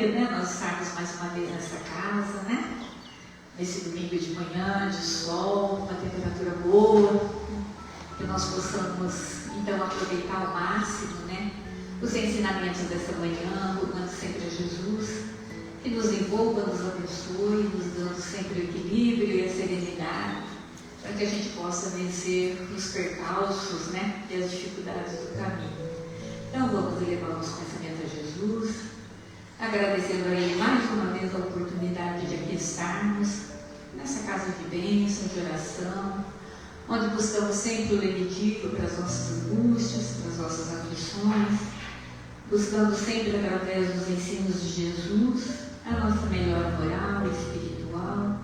alegria, né? Nós estarmos mais uma vez nessa casa, né? Nesse domingo de manhã, de sol, uma temperatura boa, que nós possamos então aproveitar ao máximo, né? Os ensinamentos dessa manhã, rogando sempre a Jesus, que nos envolva, nos abençoe, nos dando sempre o equilíbrio e a serenidade, para que a gente possa vencer os percalços, né? E as dificuldades do caminho. Então vamos elevar o nosso pensamento a Jesus, agradecendo a Ele mais uma vez a oportunidade de aqui estarmos nessa casa de bênção, de oração, onde buscamos sempre o remedível para as nossas angústias, para as nossas aflições, buscando sempre através dos ensinos de Jesus a nossa melhora moral e espiritual,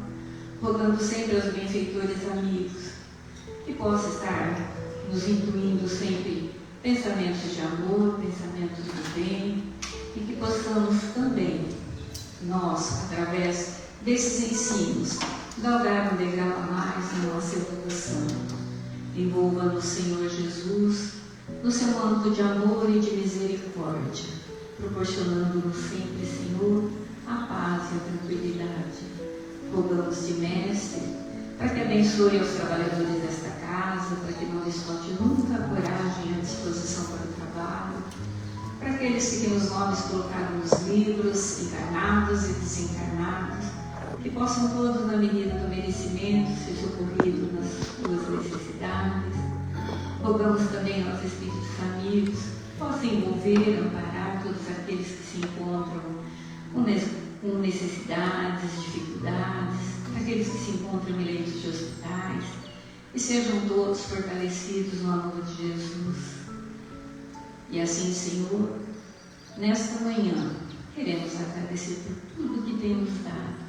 rogando sempre aos benfeitores amigos que possa estar nos intuindo sempre pensamentos de amor, pensamentos do bem, e que possamos também, nós, através desses ensinos, galgar um degrau a mais na nossa evolução. Envolva-nos, Senhor Jesus, no seu manto de amor e de misericórdia, proporcionando-nos sempre, Senhor, a paz e a tranquilidade. Rogamos de Mestre, para que abençoe os trabalhadores desta casa, para que não lhes falte nunca a coragem e a disposição para o trabalho, para aqueles que têm os nomes colocados nos livros, encarnados e desencarnados, que possam todos, na medida do merecimento, ser socorridos nas suas necessidades. Rogamos também aos espíritos amigos que possam envolver, amparar todos aqueles que se encontram com necessidades, dificuldades, aqueles que se encontram em leitos de hospitais, e sejam todos fortalecidos no amor de Jesus. E assim, Senhor, nesta manhã, queremos agradecer por tudo que temos dado.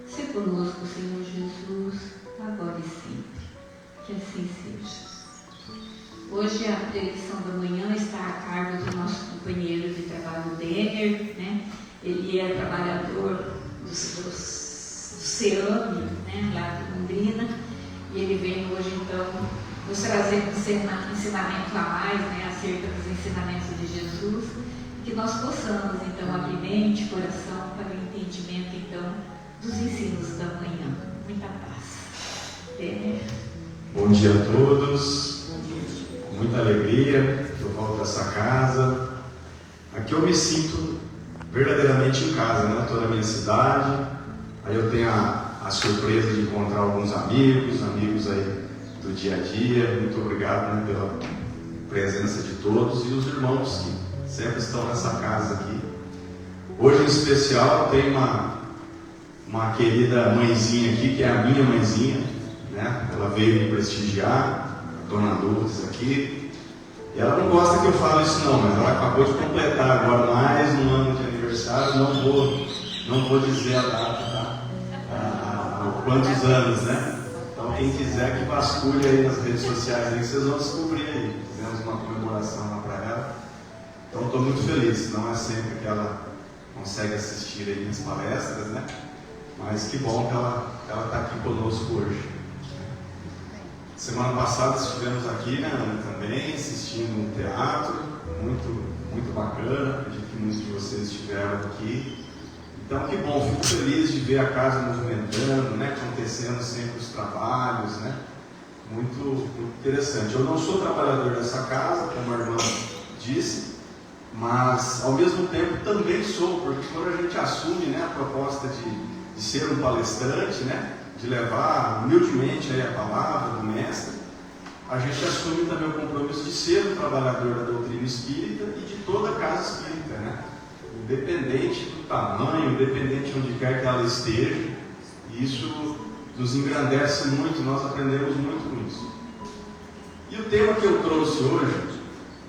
Se conosco, Senhor Jesus, agora e sempre. Que assim seja. Hoje a preleção da manhã está a cargo do nosso companheiro de trabalho, Denner, né? Ele é trabalhador do CEAME, né? Lá de Londrina, e ele vem hoje, então, nos trazer um ensinamento a mais, né? Acerca dos ensinamentos de Jesus, que nós possamos, então, abrir mente, coração, para o entendimento, então, dos ensinos da manhã. Muita paz. Denner. Bom dia a todos, com muita alegria que eu volto a essa casa. Aqui eu me sinto verdadeiramente em casa, né? Estou na minha cidade, aí eu tenho a surpresa de encontrar alguns amigos aí do dia a dia. Muito obrigado, né, pela presença de todos e os irmãos que sempre estão nessa casa aqui. Hoje em especial tem uma querida mãezinha aqui, que é a minha mãezinha, né? Ela veio me prestigiar, a Dona Lourdes aqui, e ela não gosta que eu fale isso não, mas ela acabou de completar agora mais um ano de aniversário. Não vou dizer a data, tá? Quantos anos, né? Então quem quiser que vasculhe aí nas redes sociais aí, vocês vão descobrir aí. Fizemos uma comemoração lá para ela. Então estou muito feliz, não é sempre que ela consegue assistir aí minhas palestras, né? Mas que bom que ela está aqui conosco hoje. Semana passada estivemos aqui, né, Ana, também, assistindo um teatro, muito bacana. Acredito que muitos de vocês estiveram aqui. Então, que bom, fico feliz de ver a casa movimentando, né, acontecendo sempre os trabalhos, né, muito interessante. Eu não sou trabalhador dessa casa, como a irmã disse, mas, ao mesmo tempo, também sou, porque quando a gente assume, né, a proposta de ser um palestrante, né, de levar humildemente aí a palavra do Mestre, a gente assume também o compromisso de ser um trabalhador da doutrina espírita e de toda a casa espírita, né? Independente do tamanho, independente de onde quer que ela esteja. E isso nos engrandece muito, nós aprendemos muito com isso. E o tema que eu trouxe hoje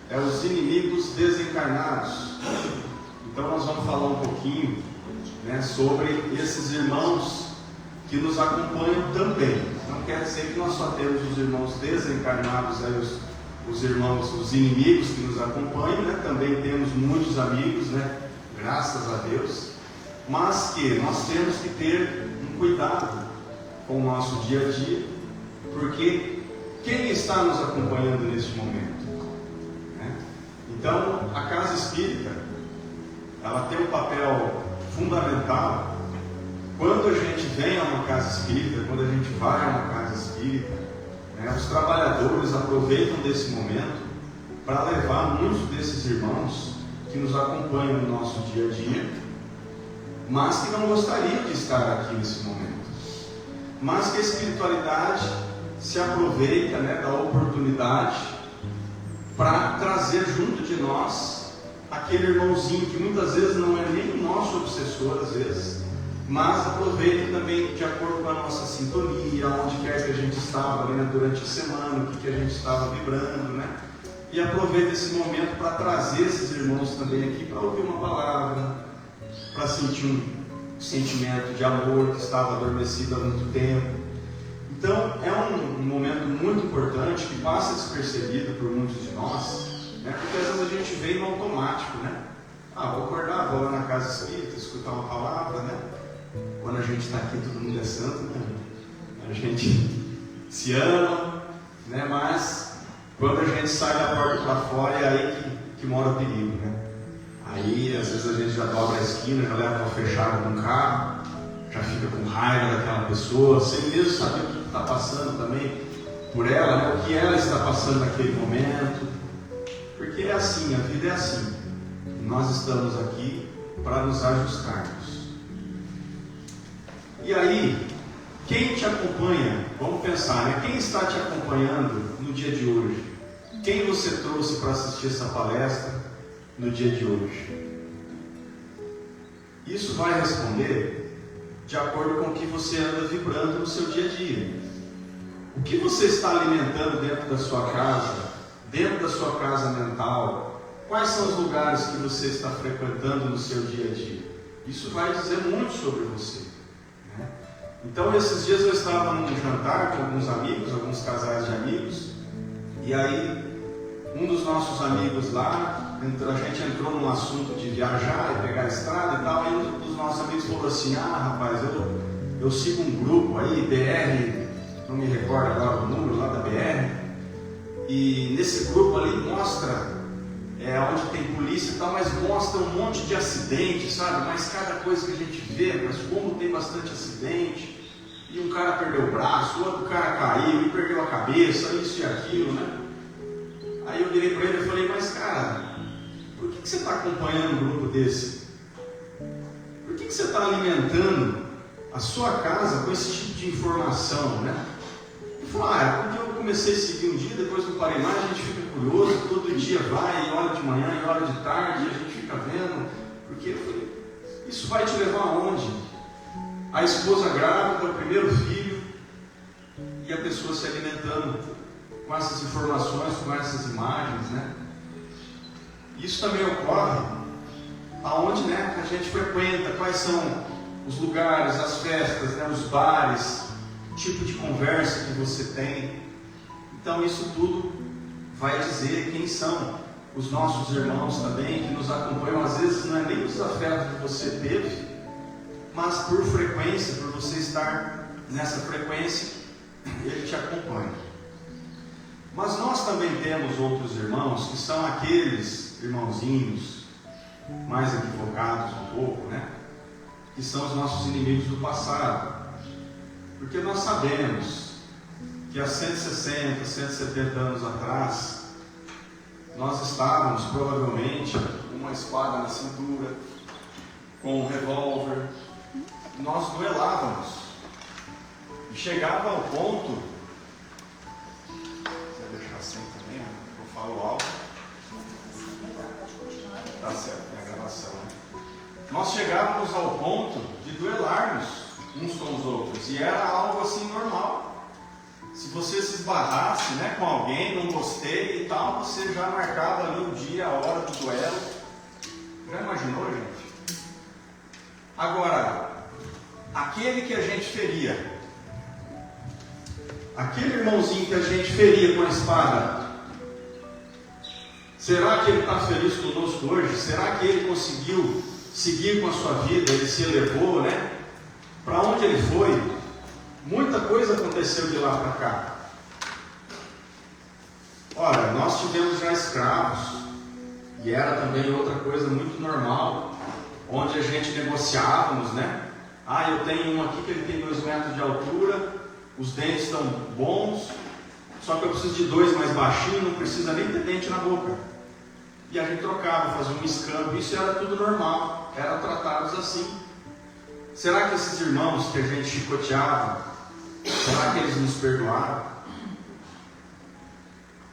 é os inimigos desencarnados. Então nós vamos falar um pouquinho, né, sobre esses irmãos que nos acompanham também. Não quer dizer que nós só temos os irmãos desencarnados, aí os irmãos, os inimigos que nos acompanham, né? Também temos muitos amigos, né? Graças a Deus. Mas que nós temos que ter um cuidado com o nosso dia a dia, porque quem está nos acompanhando neste momento? Né? Então, a casa espírita, ela tem um papel fundamental, quando a gente vem a uma casa espírita, quando a gente vai a uma casa espírita, né, os trabalhadores aproveitam desse momento para levar muitos desses irmãos que nos acompanham no nosso dia a dia, mas que não gostariam de estar aqui nesse momento, mas que a espiritualidade se aproveita, né, da oportunidade para trazer junto de nós aquele irmãozinho que muitas vezes não é nem o nosso obsessor, às vezes, mas aproveita também de acordo com a nossa sintonia, onde quer que a gente estava, né, durante a semana, o que a gente estava vibrando, né? E aproveita esse momento para trazer esses irmãos também aqui para ouvir uma palavra, para sentir um sentimento de amor que estava adormecido há muito tempo. Então é um momento muito importante que passa despercebido por muitos de nós, né? Porque às vezes a gente vem no automático, né? Vou acordar, vou lá na casa espírita, escutar uma palavra, né? Quando a gente está aqui, todo mundo é santo, né? A gente se ama, né? Mas quando a gente sai da porta para fora, é aí que mora o perigo, né? Aí, às vezes, a gente já dobra a esquina, já leva uma fechada no carro, já fica com raiva daquela pessoa, sem mesmo saber o que está passando também por ela, né? O que ela está passando naquele momento. Porque é assim, a vida é assim. Nós estamos aqui para nos ajustarmos. E aí, quem te acompanha? Vamos pensar, né? Quem está te acompanhando no dia de hoje? Quem você trouxe para assistir essa palestra no dia de hoje? Isso vai responder de acordo com o que você anda vibrando no seu dia a dia. O que você está alimentando dentro da sua casa mental? Quais são os lugares que você está frequentando no seu dia a dia? Isso vai dizer muito sobre você, né? Então, esses dias eu estava num jantar com alguns amigos, alguns casais de amigos, e aí um dos nossos amigos lá, a gente entrou num assunto de viajar e pegar a estrada e tal, e um dos nossos amigos falou assim: rapaz, eu sigo um grupo aí, BR, não me recordo agora o número lá da BR, e nesse grupo ali mostra onde tem polícia e tal, mas mostra um monte de acidente, sabe? Mas cada coisa que a gente vê, mas como tem bastante acidente, e um cara perdeu o braço, o outro cara caiu e perdeu a cabeça, isso e aquilo, né? Aí eu virei para ele e falei: mas cara, por que você está acompanhando um grupo desse? Por que você está alimentando a sua casa com esse tipo de informação, né? Ele falou: é porque eu comecei a seguir um dia, depois não parei mais, a gente fica curioso, todo dia vai, e olha de manhã, e olha de tarde, e a gente fica vendo, porque eu falei: isso vai te levar aonde? A esposa grávida, o primeiro filho, e a pessoa se alimentando com essas informações, com essas imagens, né? Isso também ocorre aonde, né, a gente frequenta, quais são os lugares, as festas, né, os bares, o tipo de conversa que você tem. Então isso tudo vai dizer quem são os nossos irmãos também, que nos acompanham. Às vezes não é nem os afetos que você teve, mas por frequência, por você estar nessa frequência, ele te acompanha. Mas nós também temos outros irmãos que são aqueles irmãozinhos mais equivocados um pouco, né? Que são os nossos inimigos do passado. Porque nós sabemos que há 160, 170 anos atrás, nós estávamos provavelmente com uma espada na cintura, com um revólver, nós duelávamos. E chegava ao ponto, vou deixar assim também, eu falo alto. Tá certo, é a gravação, né? Nós chegávamos ao ponto de duelarmos uns com os outros, e era algo assim normal. Se você se esbarrasse, né, com alguém, não gostei e tal, você já marcava ali o dia, a hora do duelo. Já imaginou, gente? Agora, aquele que a gente feria, aquele irmãozinho que a gente feria com a espada, será que ele está feliz conosco hoje? Será que ele conseguiu seguir com a sua vida? Ele se elevou, né? Para onde ele foi? Muita coisa aconteceu de lá para cá. Ora, nós tivemos já escravos, e era também outra coisa muito normal, onde a gente negociávamos, né? Ah, eu tenho um aqui que ele tem 2 metros de altura, os dentes estão bons, só que eu preciso de 2 mais baixinhos, não precisa nem ter dente na boca. E a gente trocava, fazia um escambo, isso era tudo normal, eram tratados assim. Será que esses irmãos que a gente chicoteava, será que eles nos perdoaram?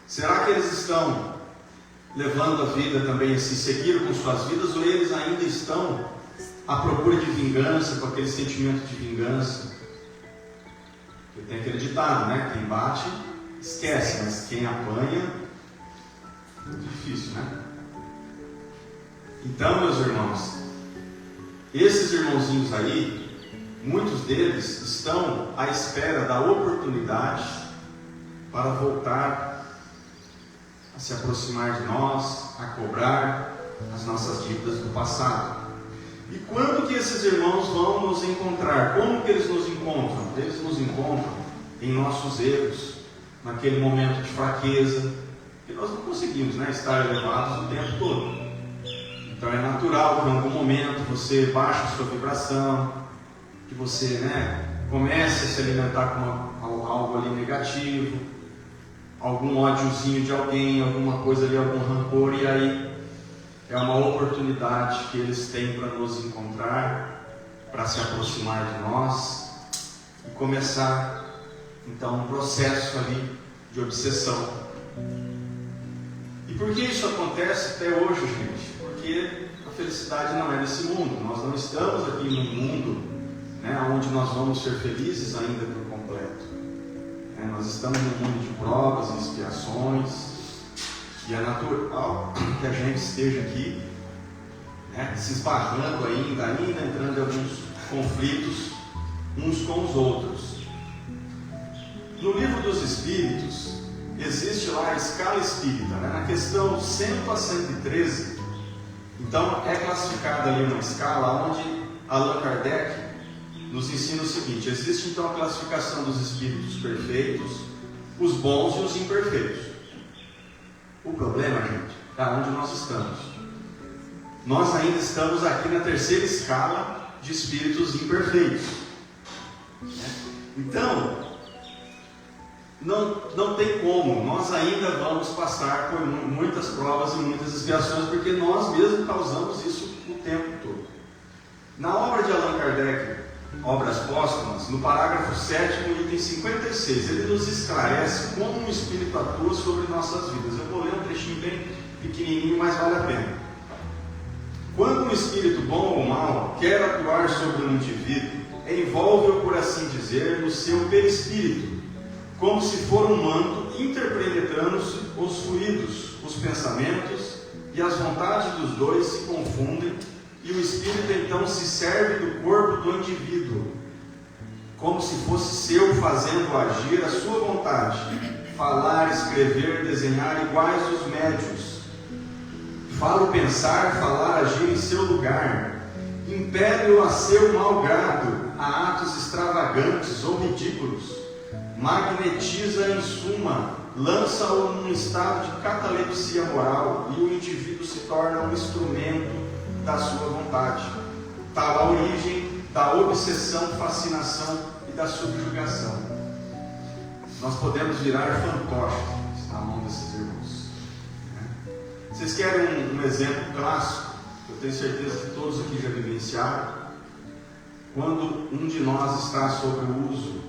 Será que eles estão levando a vida também assim, seguiram com suas vidas, ou eles ainda estão à procura de vingança, com aquele sentimento de vingança? Eu tenho aquele ditado, né? Quem bate, esquece, mas quem apanha, é difícil, né? Então, meus irmãos, esses irmãozinhos aí, muitos deles estão à espera da oportunidade para voltar a se aproximar de nós, a cobrar as nossas dívidas do passado. E quando que esses irmãos vão nos encontrar? Como que eles nos encontram? Eles nos encontram em nossos erros, naquele momento de fraqueza, que nós não conseguimos, né, estar elevados o tempo todo. Então é natural que em algum momento você baixe a sua vibração, que você, né, comece a se alimentar com algo ali negativo, algum ódiozinho de alguém, alguma coisa ali, algum rancor, e aí é uma oportunidade que eles têm para nos encontrar, para se aproximar de nós e começar então um processo ali de obsessão. E por que isso acontece até hoje, gente? Porque a felicidade não é nesse mundo. Nós não estamos aqui num mundo, né, onde nós vamos ser felizes ainda por completo. Nós estamos num mundo de provas e expiações, e é natural que a gente esteja aqui, né, se esbarrando ainda entrando em alguns conflitos uns com os outros. No livro dos Espíritos, existe lá a escala espírita, né? Na questão 100 a 113, então é classificada ali uma escala onde Allan Kardec nos ensina o seguinte: existe então a classificação dos espíritos perfeitos, os bons e os imperfeitos. O problema, gente, é onde nós estamos. Nós ainda estamos aqui na terceira escala de espíritos imperfeitos. Então, não tem como, nós ainda vamos passar por muitas provas e muitas expiações, porque nós mesmos causamos isso o tempo todo. Na obra de Allan Kardec, Obras Póstumas, no parágrafo 7º, item 56, ele nos esclarece como um espírito atua sobre nossas vidas. Eu vou ler um trechinho bem pequenininho, mas vale a pena. Quando um espírito bom ou mau quer atuar sobre um indivíduo, envolve-o, por assim dizer, no seu perispírito, como se for um manto interpenetrando os fluidos, os pensamentos e as vontades dos dois se confundem, e o espírito então se serve do corpo do indivíduo, como se fosse seu, fazendo agir a sua vontade, falar, escrever, desenhar iguais os médios. Fala o pensar, falar, agir em seu lugar, impele-o a seu mau grado, a atos extravagantes ou ridículos, magnetiza em suma, lança-o num estado de catalepsia moral, e o indivíduo se torna um instrumento da sua vontade. Tal a origem da obsessão, fascinação e da subjugação. Nós podemos virar fantoches na mão desses irmãos. Vocês querem um exemplo clássico? Eu tenho certeza que todos aqui já vivenciaram. Quando um de nós está sob o uso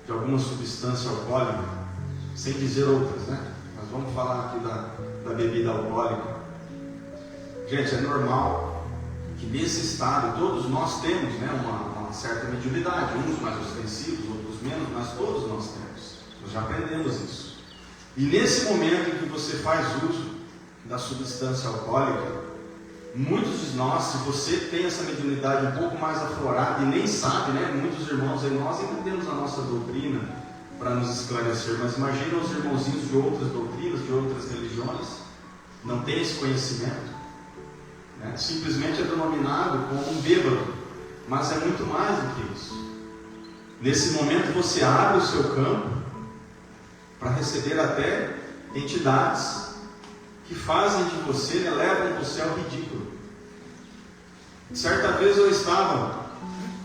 de alguma substância alcoólica, sem dizer outras, né? Mas vamos falar aqui da bebida alcoólica. Gente, é normal que nesse estado todos nós temos, né, uma certa mediunidade, uns mais ostensivos, outros menos, mas todos nós temos. Nós já aprendemos isso. E nesse momento em que você faz uso da substância alcoólica, muitos de nós, se você tem essa mediunidade um pouco mais aflorada e nem sabe, né, muitos irmãos aí, nós entendemos a nossa doutrina para nos esclarecer, mas imagina os irmãozinhos de outras doutrinas, de outras religiões, não tem esse conhecimento. Simplesmente é denominado como um bêbado, mas é muito mais do que isso. Nesse momento você abre o seu campo para receber até entidades que fazem de você, levam você ao ridículo. Certa vez eu estava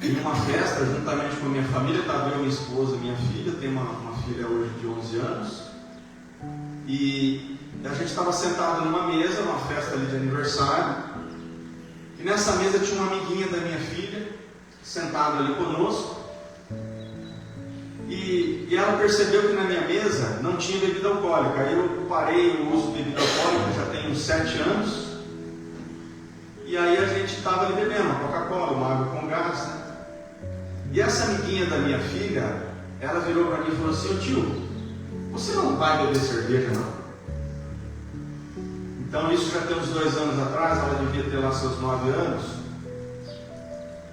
em uma festa juntamente com a minha família, estava eu, minha esposa, minha filha, tenho uma filha hoje de 11 anos, e a gente estava sentado numa mesa, numa festa ali de aniversário, e nessa mesa tinha uma amiguinha da minha filha, sentada ali conosco, e ela percebeu que na minha mesa não tinha bebida alcoólica. Aí eu parei o uso de bebida alcoólica, já tem uns 7 anos, e aí a gente estava ali bebendo uma Coca-Cola, uma água com gás, né? E essa amiguinha da minha filha, ela virou para mim e falou assim: ô tio, você não vai beber cerveja não? Então isso já tem uns 2 anos atrás, ela devia ter lá seus 9 anos.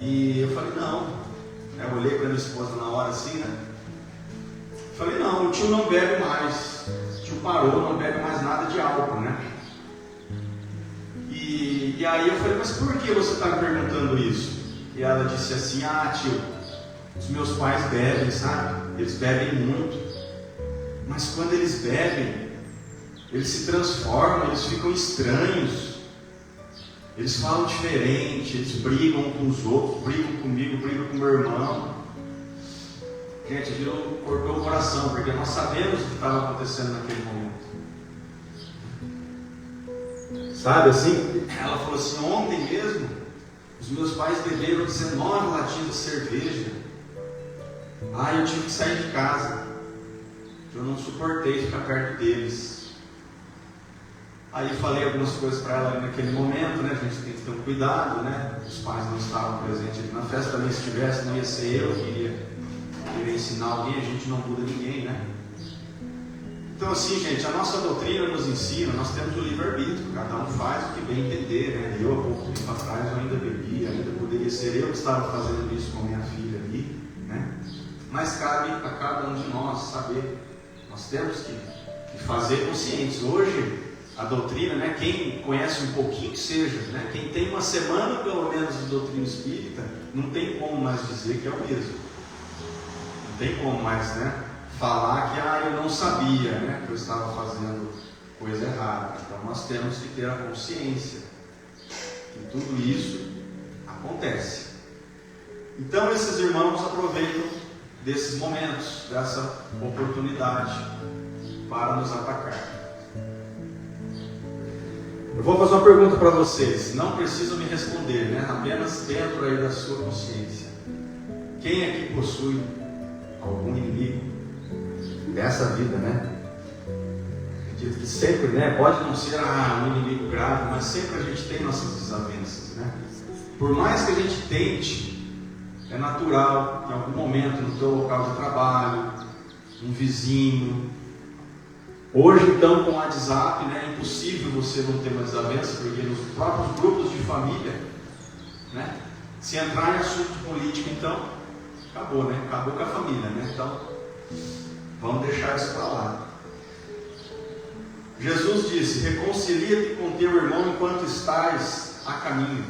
E eu falei, não. Eu olhei para minha esposa na hora assim, né? Falei, não, o tio não bebe mais. O tio parou, não bebe mais nada de álcool, né? E aí eu falei, mas por que você está me perguntando isso? E ela disse assim: ah, tio, os meus pais bebem, sabe? Eles bebem muito. Mas quando eles bebem, eles se transformam, eles ficam estranhos. Eles falam diferente, eles brigam com os outros, brigam comigo, brigam com meu irmão. Gente, aquilo cortou o coração, porque nós sabemos o que estava acontecendo naquele momento. Sabe assim? Ela falou assim: ontem mesmo, os meus pais beberam 19 latinhas de cerveja. Ah, eu tive que sair de casa. Eu não suportei ficar perto deles. Aí falei algumas coisas para ela ali naquele momento, né? A gente tem que ter um cuidado, né? Os pais não estavam presentes ali na festa, também se tivesse, não ia ser eu que iria ensinar alguém, a gente não muda ninguém, né? Então assim, gente, a nossa doutrina nos ensina, nós temos o livre-arbítrio, cada um faz o que bem entender, né? Eu, há pouco tempo atrás, eu ainda bebia, ainda poderia ser eu que estava fazendo isso com minha filha ali, né? Mas cabe a cada um de nós saber, nós temos que fazer conscientes. Hoje, a doutrina, né, quem conhece um pouquinho que seja, né, quem tem uma semana pelo menos de doutrina espírita, não tem como mais dizer que é o mesmo. Não tem como mais, né, falar que eu não sabia, né, que eu estava fazendo coisa errada. Então nós temos que ter a consciência que tudo isso acontece. Então esses irmãos aproveitam desses momentos, dessa oportunidade para nos atacar. Eu vou fazer uma pergunta para vocês, não precisam me responder, né? Apenas dentro aí da sua consciência. Quem aqui possui algum inimigo dessa vida, né? Acredito que sempre, né? Pode não ser um inimigo grave, mas sempre a gente tem nossas desavenças, né? Por mais que a gente tente, é natural que em algum momento no teu local de trabalho, um vizinho. Hoje, então, com o WhatsApp, né, é impossível você não ter uma desavença, porque nos próprios grupos de família, né, se entrar em assunto político, então, acabou, né? Acabou com a família, né? Então, vamos deixar isso para lá. Jesus disse: reconcilia-te com teu irmão enquanto estás a caminho.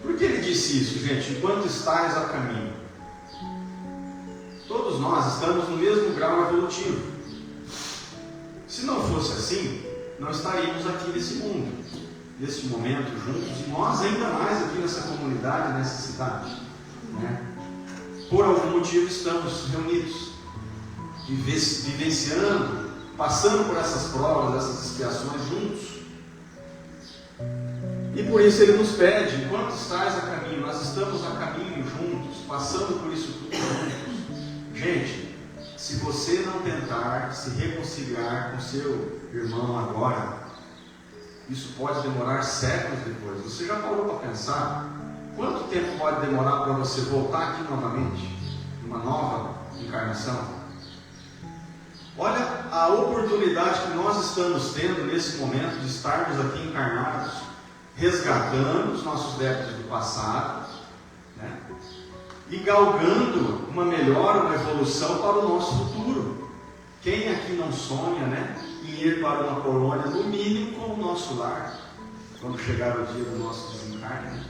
Por que ele disse isso, gente? Enquanto estás a caminho. Todos nós estamos no mesmo grau evolutivo. Se não fosse assim, não estaríamos aqui nesse mundo, nesse momento juntos, e nós ainda mais aqui nessa comunidade, nessa cidade, né? Por algum motivo estamos reunidos, vivenciando, passando por essas provas, essas expiações juntos. E por isso ele nos pede: enquanto estás a caminho, nós estamos a caminho juntos, passando por isso tudo juntos. Gente, se você não tentar se reconciliar com seu irmão agora, isso pode demorar séculos depois. Você já parou para pensar quanto tempo pode demorar para você voltar aqui novamente, numa nova encarnação? Olha a oportunidade que nós estamos tendo nesse momento de estarmos aqui encarnados, resgatando os nossos débitos do passado, né? E galgando uma melhora, uma evolução para o nosso futuro. Quem aqui não sonha, né, em ir para uma colônia, no mínimo com o nosso lar, quando chegar o dia do nosso desencarne?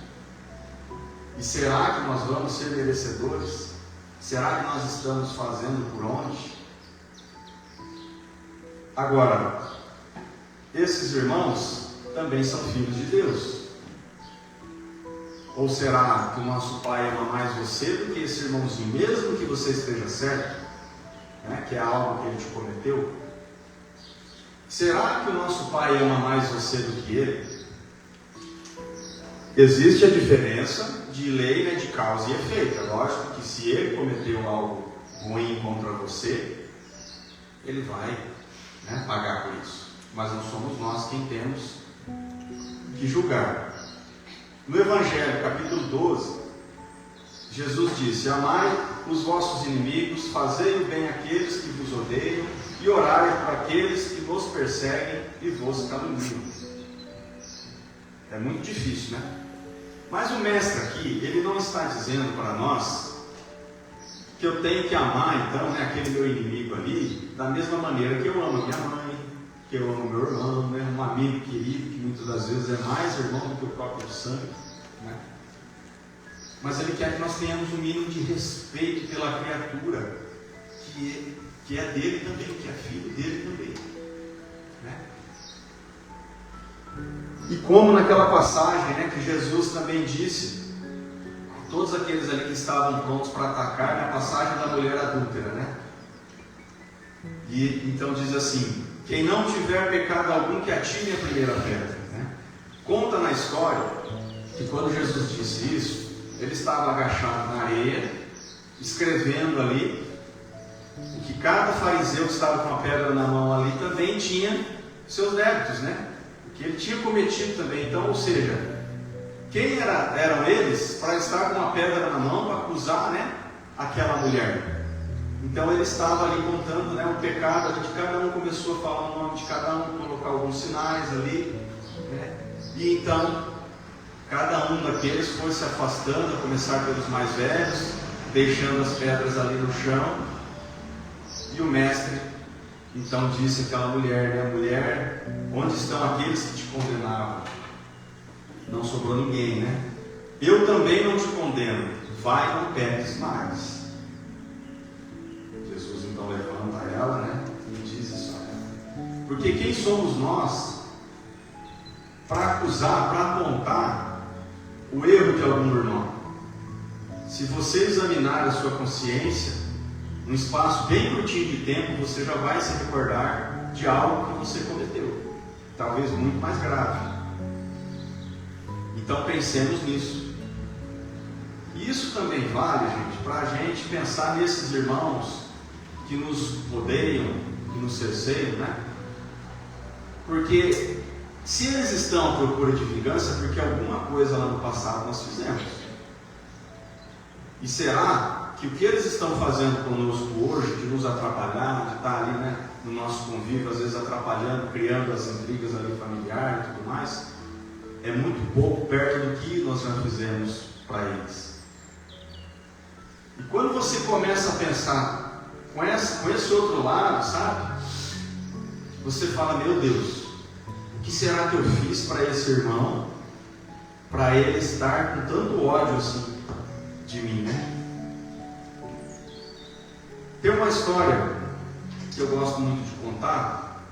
E será que nós vamos ser merecedores? Será que nós estamos fazendo por onde? Agora, esses irmãos também são filhos de Deus. Ou será que o nosso pai ama mais você do que esse irmãozinho, mesmo que você esteja certo, né, que é algo que ele te prometeu? Será que o nosso pai ama mais você do que ele? Existe a diferença de lei, né, de causa e efeito. É lógico que se ele cometeu algo ruim contra você, ele vai, né, pagar por isso. Mas não somos nós quem temos que julgar. No Evangelho, capítulo 12, Jesus disse: amai os vossos inimigos, fazei o bem àqueles que vos odeiam e orai por aqueles que vos perseguem e vos caluniam. É muito difícil, né? Mas o mestre aqui, ele não está dizendo para nós que eu tenho que amar, então, né, aquele meu inimigo ali, da mesma maneira que eu amo a minha mãe, que eu amo meu irmão, né, um amigo querido, que muitas das vezes é mais irmão do que o próprio sangue, né? Mas ele quer que nós tenhamos um mínimo de respeito pela criatura, que é dele também, que é filho dele também, né? E como naquela passagem, né, que Jesus também disse, todos aqueles ali que estavam prontos para atacar, na passagem da mulher adúltera, né? E então diz assim: quem não tiver pecado algum, que atire a primeira pedra, né? Conta na história que quando Jesus disse isso, ele estava agachado na areia, escrevendo ali, e que cada fariseu que estava com a pedra na mão ali também tinha seus débitos, né? Que ele tinha cometido também. Então, ou seja, quem eram eles para estar com uma pedra na mão para acusar, né, aquela mulher? Então ele estava ali contando, né, o pecado ali de cada um, começou a falar o nome de cada um, colocar alguns sinais ali, né? E então cada um daqueles foi se afastando, a começar pelos mais velhos, deixando as pedras ali no chão. E o mestre então disse àquela mulher, né, mulher, onde estão aqueles que te condenavam? Não sobrou ninguém, né? Eu também não te condeno, vai, não peques mais. Jesus então levanta ela, né, e diz isso a ela. Porque quem somos nós para acusar, para apontar o erro de algum irmão? Se você examinar a sua consciência, num espaço bem curtinho de tempo, você já vai se recordar de algo que você cometeu, talvez muito mais grave. Então pensemos nisso. E isso também vale, gente, para a gente pensar nesses irmãos que nos odeiam, que nos cerceiam, né? Porque se eles estão à procura de vingança, porque alguma coisa lá no passado nós fizemos. E será que o que eles estão fazendo conosco hoje, de nos atrapalhar, de estar ali, né, no nosso convívio, às vezes atrapalhando, criando as intrigas ali familiares e tudo mais, é muito pouco perto do que nós já fizemos para eles? E quando você começa a pensar com esse outro lado, sabe? Você fala, meu Deus, o que será que eu fiz para esse irmão, para ele estar com tanto ódio assim de mim, né? Tem uma história que eu gosto muito de contar,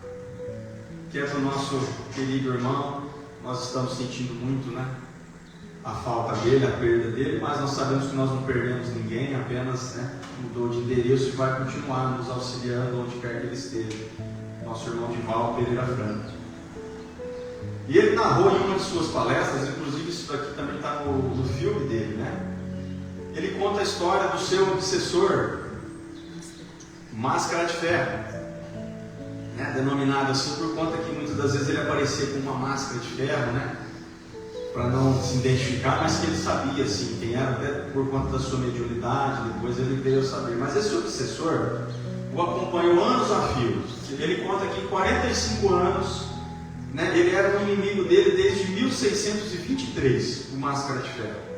que é do nosso querido irmão. Nós estamos sentindo muito, né, a falta dele, a perda dele, mas nós sabemos que nós não perdemos ninguém, apenas, né, mudou de endereço e vai continuar nos auxiliando onde quer que ele esteja. Nosso irmão Divaldo Pereira Franco. E ele narrou em uma de suas palestras, inclusive isso daqui também está no filme dele, né? Ele conta a história do seu obsessor, Máscara de Ferro, né? Denominado assim por conta que muitas das vezes ele aparecia com uma máscara de ferro, né? Para não se identificar, mas que ele sabia assim quem era, até por conta da sua mediunidade. Depois ele veio a saber. Mas esse obsessor o acompanhou anos a fio. Ele conta que em 45 anos, né, ele era um inimigo dele desde 1623, o Máscara de Ferro.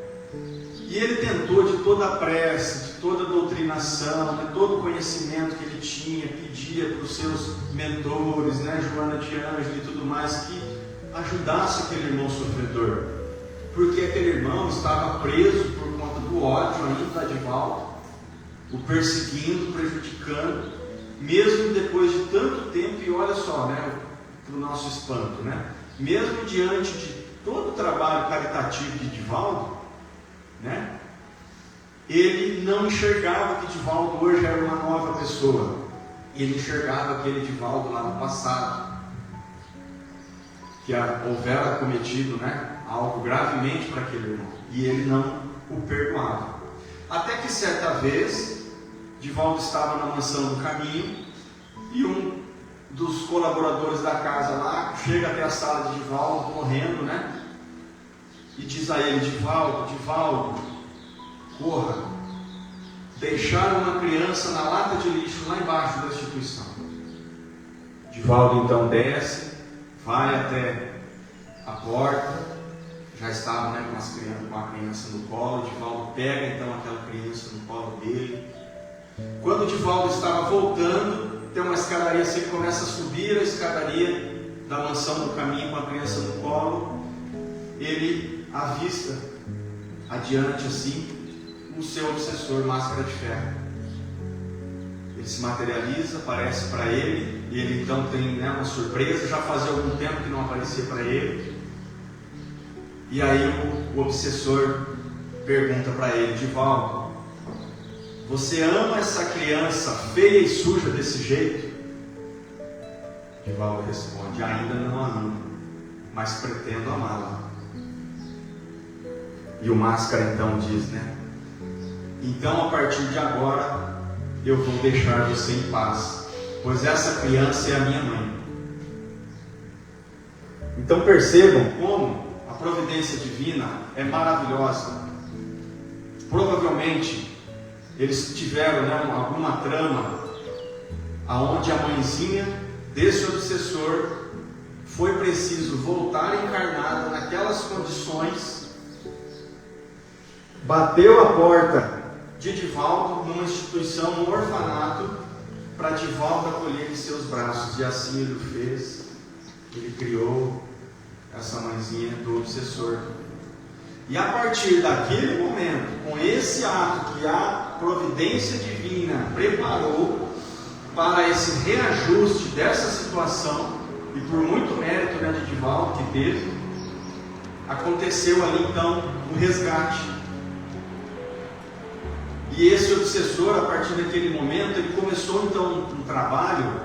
E ele tentou de toda a prece, de toda a doutrinação, de todo o conhecimento que ele tinha, pedia para os seus mentores, né, Joana de Ângelo e tudo mais, que ajudasse aquele irmão sofredor. Porque aquele irmão estava preso por conta do ódio ainda de Divaldo, o perseguindo, prejudicando, mesmo depois de tanto tempo. E olha só, né, para o nosso espanto, né, mesmo diante de todo o trabalho caritativo de Divaldo, né? Ele não enxergava que Divaldo hoje era uma nova pessoa. Ele enxergava aquele Divaldo lá no passado, que houvera cometido, né, algo gravemente para aquele irmão, e ele não o perdoava. Até que certa vez, Divaldo estava na mansão do caminho, e um dos colaboradores da casa lá chega até a sala de Divaldo, morrendo, né, e diz a ele: Divaldo, corra, deixaram uma criança na lata de lixo lá embaixo da instituição. Divaldo então desce, vai até a porta, já estava, né, com a criança no colo. Divaldo pega então aquela criança no colo dele. Quando Divaldo estava voltando, tem uma escadaria assim, ele começa a subir a escadaria da mansão do caminho com a criança no colo. Ele avista adiante assim o seu obsessor, Máscara de Ferro. Ele se materializa, aparece para ele, e ele então tem, né, uma surpresa. Já fazia algum tempo que não aparecia para ele. E aí o obsessor pergunta para ele: Divaldo, você ama essa criança feia e suja desse jeito? Divaldo responde: ainda não a amo, mas pretendo amá-la. E o Máscara então diz, né: então a partir de agora eu vou deixar você em paz, pois essa criança é a minha mãe. Então percebam como a providência divina é maravilhosa. Provavelmente eles tiveram, né, alguma trama aonde a mãezinha desse obsessor foi preciso voltar encarnada naquelas condições, bateu a porta de Divaldo numa instituição, num orfanato, para Divaldo acolher em seus braços, e assim ele o fez. Ele criou essa mãezinha do obsessor. E a partir daquele momento, com esse ato que a providência divina preparou para esse reajuste dessa situação, e por muito mérito, né, de Divaldo que teve, aconteceu ali então o resgate. E esse obsessor, a partir daquele momento, ele começou então um trabalho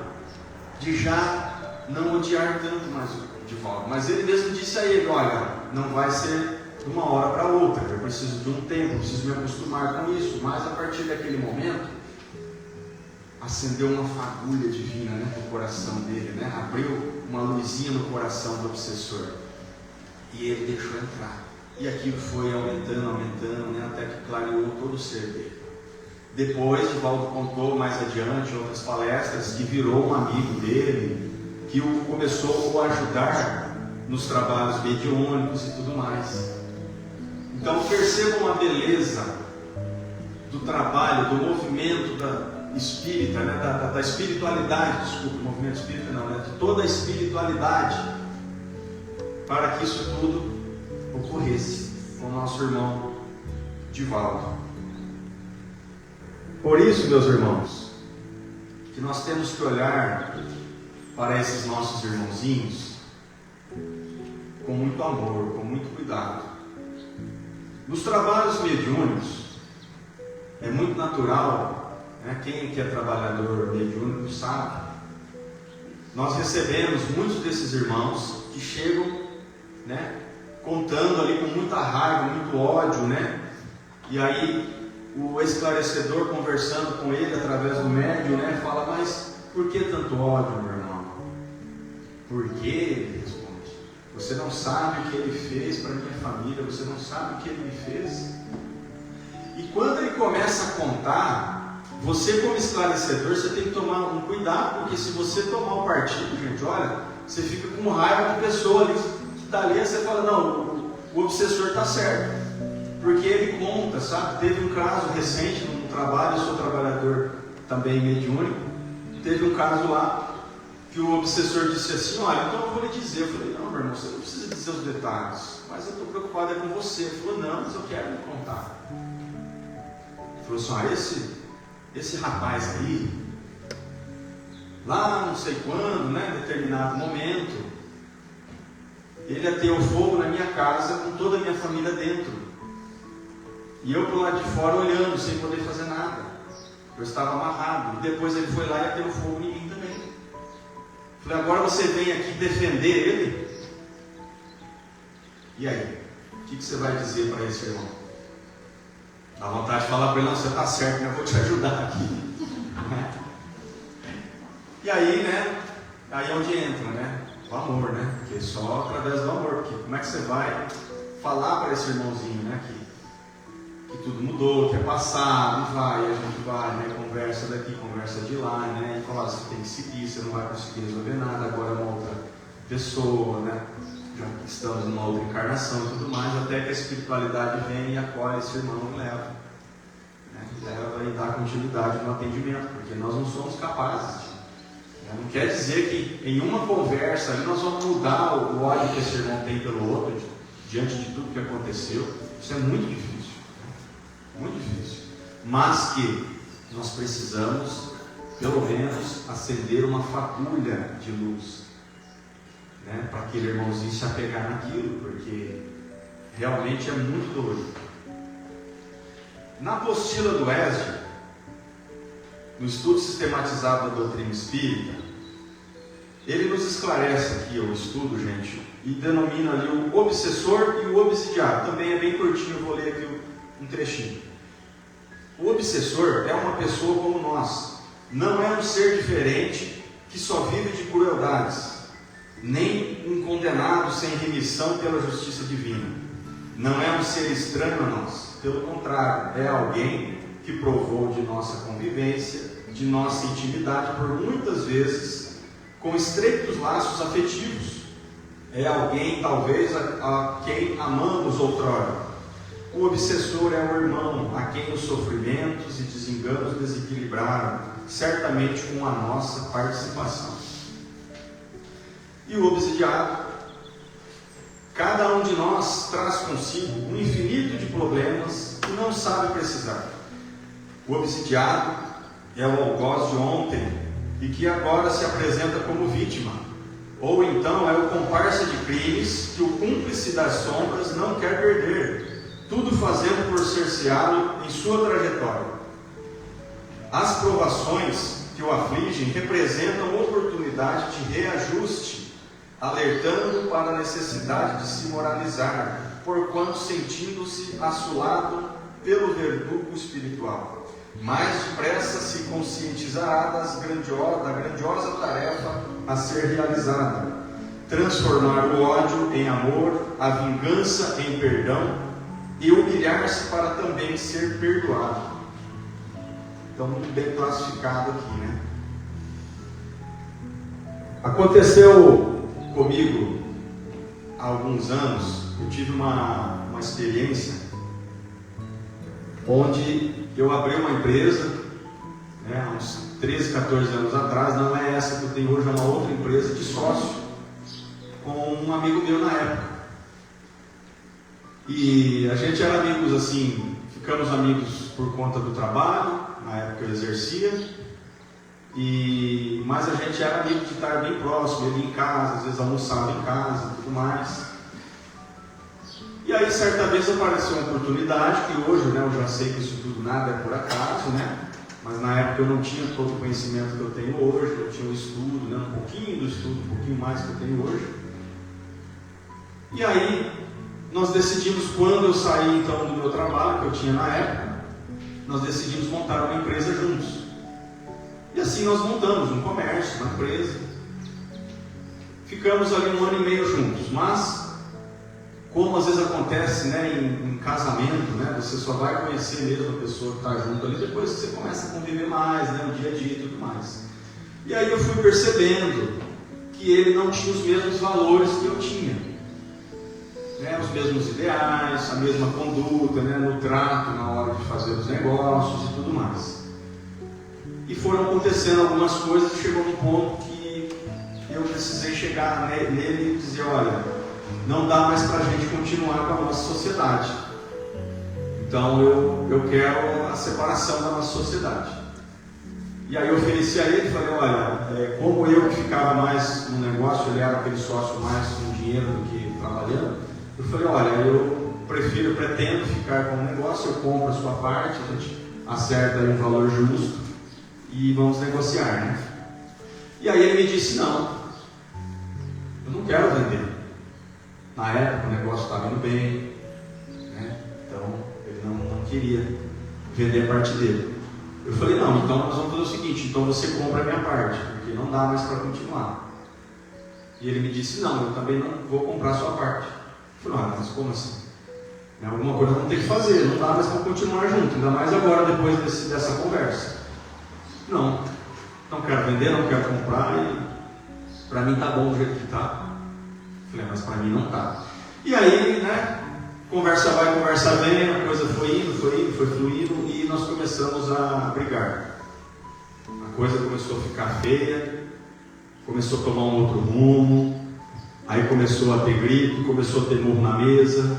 de já não odiar tanto mais o Divaldo. Mas ele mesmo disse a ele: olha, não vai ser de uma hora para outra, eu preciso de um tempo, eu preciso me acostumar com isso. Mas a partir daquele momento, acendeu uma fagulha divina, né, no coração dele, né? Abriu uma luzinha no coração do obsessor, e ele deixou entrar. E aquilo foi aumentando, né, até que clareou todo o ser dele. Depois, Divaldo contou mais adiante, em outras palestras, que virou um amigo dele, que o começou a ajudar nos trabalhos mediúnicos e tudo mais. Então percebam a beleza do trabalho, do movimento da espírita, né, da espiritualidade, desculpa, movimento espírita não, né, de toda a espiritualidade, para que isso tudo ocorresse com o nosso irmão Divaldo. Por isso, meus irmãos, que nós temos que olhar para esses nossos irmãozinhos com muito amor, com muito cuidado. Nos trabalhos mediúnicos é muito natural, né, quem que é trabalhador mediúnico sabe, nós recebemos muitos desses irmãos que chegam, né, contando ali com muita raiva, muito ódio, né? E aí o esclarecedor, conversando com ele através do médium, né, fala: mas por que tanto ódio, meu irmão? Por quê? Ele responde: você não sabe o que ele fez para minha família, você não sabe o que ele me fez. E quando ele começa a contar, você como esclarecedor, você tem que tomar um cuidado, porque se você tomar um partido, gente, olha, você fica com raiva da pessoa ali, dali você fala: não, o obsessor está certo, porque ele conta, sabe? Teve um caso recente no trabalho, eu sou trabalhador também mediúnico, teve um caso lá que o obsessor disse assim: olha, então eu vou lhe dizer. Eu falei: não, meu irmão, você não precisa dizer os detalhes, mas eu estou preocupado é com você. Ele falou: não, mas eu quero me contar. Ele falou assim: esse rapaz aí, lá não sei quando, né, em determinado momento, ele ateu fogo na minha casa com toda a minha família dentro. E eu pro lado de fora olhando, sem poder fazer nada. Eu estava amarrado. E depois ele foi lá e ateu fogo em mim também. Falei, agora você vem aqui defender ele? E aí? O que você vai dizer para esse irmão? Dá vontade de falar para ele, não, você está certo, eu vou te ajudar aqui. E aí, né? Aí é onde entra, né? O amor, né? Porque só através do amor. Porque como é que você vai falar para esse irmãozinho, né? Que tudo mudou, que é passado, e vai, a gente vai, né? Conversa daqui, conversa de lá, né? E fala, você tem que seguir, você não vai conseguir resolver nada, agora é uma outra pessoa, né? Já estamos numa outra encarnação e tudo mais, até que a espiritualidade vem e acolhe esse irmão e leva. Né? Leva e dá continuidade no atendimento, porque nós não somos capazes de. Não quer dizer que em uma conversa ali nós vamos mudar o ódio que esse irmão tem pelo outro, diante de tudo que aconteceu. Isso é muito difícil. Muito difícil. Mas que nós precisamos, pelo menos, acender uma fagulha de luz. Né, para aquele irmãozinho se apegar naquilo, porque realmente é muito doido. Na apostila do ESD, no estudo sistematizado da doutrina espírita, ele nos esclarece aqui o estudo, gente, e denomina ali o obsessor e o obsidiado. Também é bem curtinho, eu vou ler aqui um trechinho. O obsessor é uma pessoa como nós, não é um ser diferente que só vive de crueldades, nem um condenado sem remissão pela justiça divina. Não é um ser estranho a nós, pelo contrário, é alguém que provou de nossa convivência, de nossa intimidade, por muitas vezes, com estreitos laços afetivos. É alguém, talvez, a quem amamos outrora. O obsessor é o irmão a quem os sofrimentos e desenganos desequilibraram, certamente com a nossa participação. E o obsidiado, cada um de nós traz consigo um infinito de problemas que não sabe precisar. O obsidiado é o algoz de ontem e que agora se apresenta como vítima, ou então é o comparsa de crimes que o cúmplice das sombras não quer perder, tudo fazendo por cerceá-lo em sua trajetória. As provações que o afligem representam oportunidade de reajuste, alertando para a necessidade de se moralizar, porquanto sentindo-se assolado pelo verdugo espiritual. Mais depressa se conscientizará da grandiosa tarefa a ser realizada: transformar o ódio em amor, a vingança em perdão e humilhar-se para também ser perdoado. Então, muito bem classificado aqui, né? Aconteceu comigo há alguns anos, eu tive uma experiência onde eu abri uma empresa, né, há uns 13, 14 anos atrás. Não é essa que eu tenho hoje, é uma outra empresa de sócio, com um amigo meu na época. E a gente era amigos assim, ficamos amigos por conta do trabalho, na época eu exercia. Mas a gente era amigo de estar bem próximo, ele em casa, às vezes almoçava em casa e tudo mais. E aí certa vez apareceu uma oportunidade, que hoje, né, eu já sei que isso tudo nada é por acaso, né? Mas na época eu não tinha todo o conhecimento que eu tenho hoje, eu tinha um estudo, né, um pouquinho do estudo, um pouquinho mais que eu tenho hoje. E aí nós decidimos, quando eu saí então do meu trabalho, que eu tinha na época, nós decidimos montar uma empresa juntos. E assim nós montamos um comércio, uma empresa. Ficamos ali 1 ano e meio juntos, mas como às vezes acontece, né, em casamento, né, você só vai conhecer mesmo a pessoa que está junto ali depois que você começa a conviver mais, né, no dia a dia e tudo mais. E aí eu fui percebendo que ele não tinha os mesmos valores que eu tinha, né, os mesmos ideais, a mesma conduta, né, no trato, na hora de fazer os negócios e tudo mais. E foram acontecendo algumas coisas e chegou num ponto que eu precisei chegar nele e dizer: olha, não dá mais para a gente continuar com a nossa sociedade. Então eu quero a separação da nossa sociedade. E aí eu ofereci a ele e falei: olha, como eu que ficava mais no negócio, ele era aquele sócio mais com dinheiro do que trabalhando, eu falei: olha, pretendo ficar com o negócio, eu compro a sua parte, a gente acerta aí um valor justo e vamos negociar, né? E aí ele me disse, não, eu não quero vender. Na época o negócio estava indo bem, né? Então ele não queria vender a parte dele. Eu falei, não, então nós vamos fazer o seguinte, então você compra a minha parte, porque não dá mais para continuar. E ele me disse, não, eu também não vou comprar a sua parte. Eu falei, mas como assim? Alguma coisa vamos ter que fazer, não dá mais para continuar junto, ainda mais agora depois dessa conversa. Não quero vender, não quero comprar, e para mim tá bom do jeito que tá. Eu falei, mas para mim não tá. E aí, né, conversa vai, conversa vem, a coisa foi indo, foi fluindo, e nós começamos a brigar. A coisa começou a ficar feia, começou a tomar um outro rumo, aí começou a ter grito, começou a ter murro na mesa,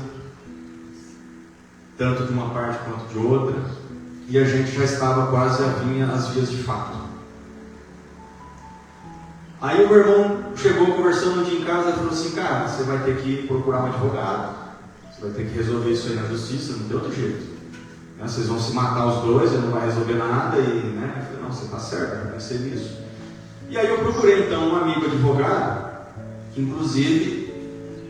tanto de uma parte quanto de outra, e a gente já estava quase às vias de fato. Aí o meu irmão chegou conversando um dia em casa e falou assim, cara, você vai ter que procurar um advogado, você vai ter que resolver isso aí na justiça, não tem outro jeito, né? Vocês vão se matar os dois, ele não vai resolver nada, e, né? Eu falei, não, você está certo, eu pensei nisso. E aí eu procurei então um amigo advogado, que inclusive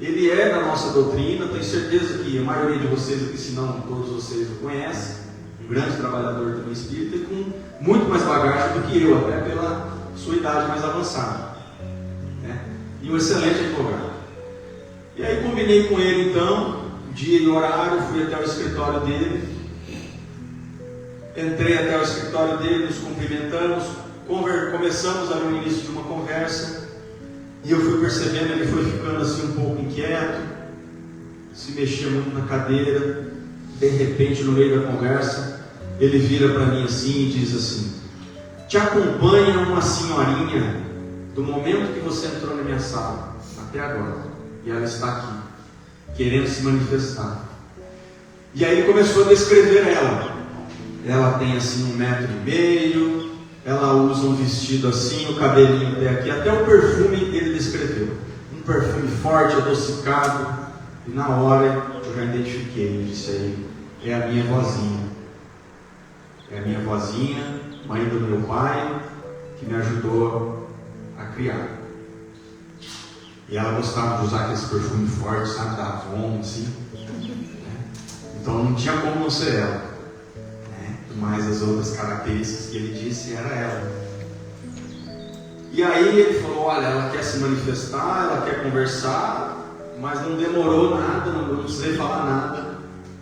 ele é da nossa doutrina, tenho certeza que a maioria de vocês aqui, se não todos vocês o conhecem, um grande trabalhador também espírita e com muito mais bagagem do que eu, até pela sua idade mais avançada, né? E um excelente advogado. E aí combinei com ele então, dia e horário, fui até o escritório dele, entrei até o escritório dele, nos cumprimentamos, começamos ali no início de uma conversa, e eu fui percebendo, ele foi ficando assim um pouco inquieto, se mexia muito na cadeira. De repente, no meio da conversa, ele vira para mim assim e diz assim, te acompanha uma senhorinha do momento que você entrou na minha sala até agora, e ela está aqui, querendo se manifestar. E aí ele começou a descrever ela tem assim 1,5 metros, ela usa um vestido assim, o cabelinho até aqui, até o perfume ele descreveu, um perfume forte, adocicado, e na hora eu já identifiquei, eu disse aí, é a minha vozinha, mãe do meu pai, que me ajudou a criar. E ela gostava de usar aquele perfume forte, sabe, da Avon, assim, né? Então não tinha como não ser ela, né? Mas as outras características que ele disse, era ela. E aí ele falou, olha, ela quer se manifestar, ela quer conversar, mas não demorou nada, não precisei falar nada,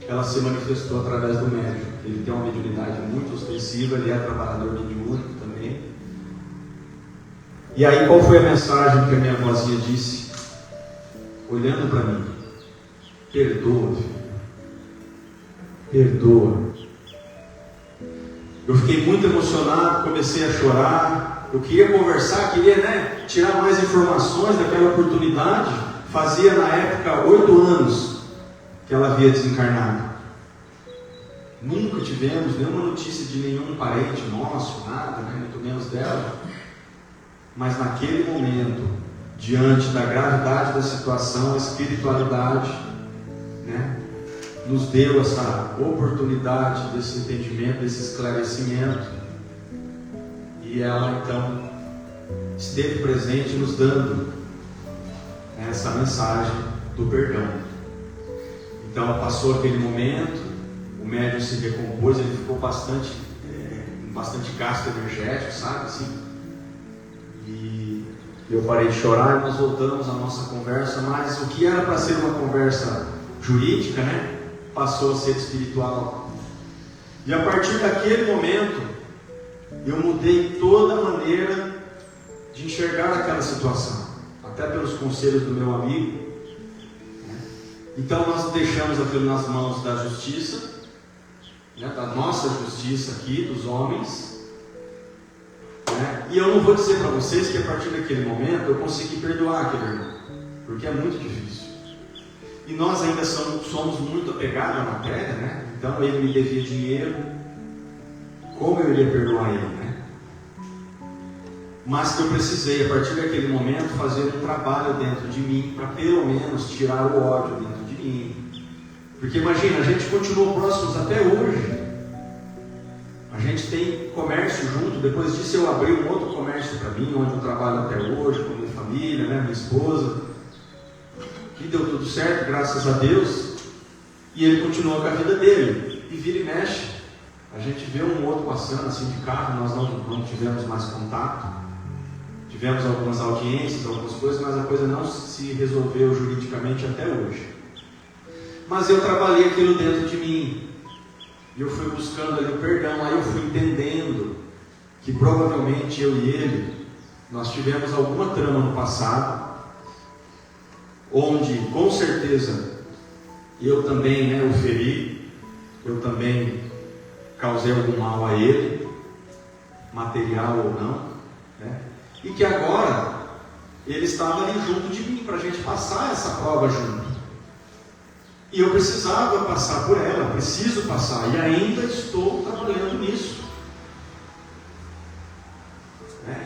ela se manifestou através do médium. Ele tem uma mediunidade muito ostensiva, ele é trabalhador mediúnico também. E aí qual foi a mensagem que a minha vozinha disse? Olhando para mim, perdoa, filho, perdoa. Eu fiquei muito emocionado, comecei a chorar, eu queria conversar, queria, né, tirar mais informações daquela oportunidade. Fazia na época 8 anos que ela havia desencarnado. Nunca tivemos nenhuma notícia de nenhum parente nosso, nada, né, muito menos dela. Mas naquele momento, diante da gravidade da situação, a espiritualidade, né, nos deu essa oportunidade desse entendimento, desse esclarecimento. E ela então esteve presente nos dando essa mensagem do perdão. Então passou aquele momento, o médium se recompôs, ele ficou bastante gasto energético, sabe assim? E eu parei de chorar e nós voltamos à nossa conversa, mas o que era para ser uma conversa jurídica, né, passou a ser espiritual. E a partir daquele momento, eu mudei toda a maneira de enxergar aquela situação, até pelos conselhos do meu amigo. Então nós deixamos aquilo nas mãos da justiça, né, da nossa justiça aqui, dos homens, né? E eu não vou dizer para vocês que a partir daquele momento eu consegui perdoar aquele irmão, porque é muito difícil. E nós ainda somos muito apegados à matéria, né? Então ele me devia dinheiro, como eu iria perdoar ele, né? Mas que eu precisei, a partir daquele momento, fazer um trabalho dentro de mim, para pelo menos tirar o ódio dentro de mim. Porque imagina, a gente continuou próximos até hoje. A gente tem comércio junto. Depois disso eu abri um outro comércio para mim, onde eu trabalho até hoje, com minha família, né, minha esposa. E deu tudo certo, graças a Deus. E ele continuou com a vida dele. E vira e mexe. A gente vê um outro passando assim de carro, nós não tivemos mais contato. Tivemos algumas audiências, algumas coisas, mas a coisa não se resolveu juridicamente até hoje. Mas eu trabalhei aquilo dentro de mim. E eu fui buscando ali o perdão. Aí eu fui entendendo que provavelmente eu e ele, nós tivemos alguma trama no passado, onde com certeza eu também, né, o feri, eu também causei algum mal a ele, material ou não, né? E que agora ele estava ali junto de mim para a gente passar essa prova junto. E eu precisava passar por ela, preciso passar, e ainda estou trabalhando nisso.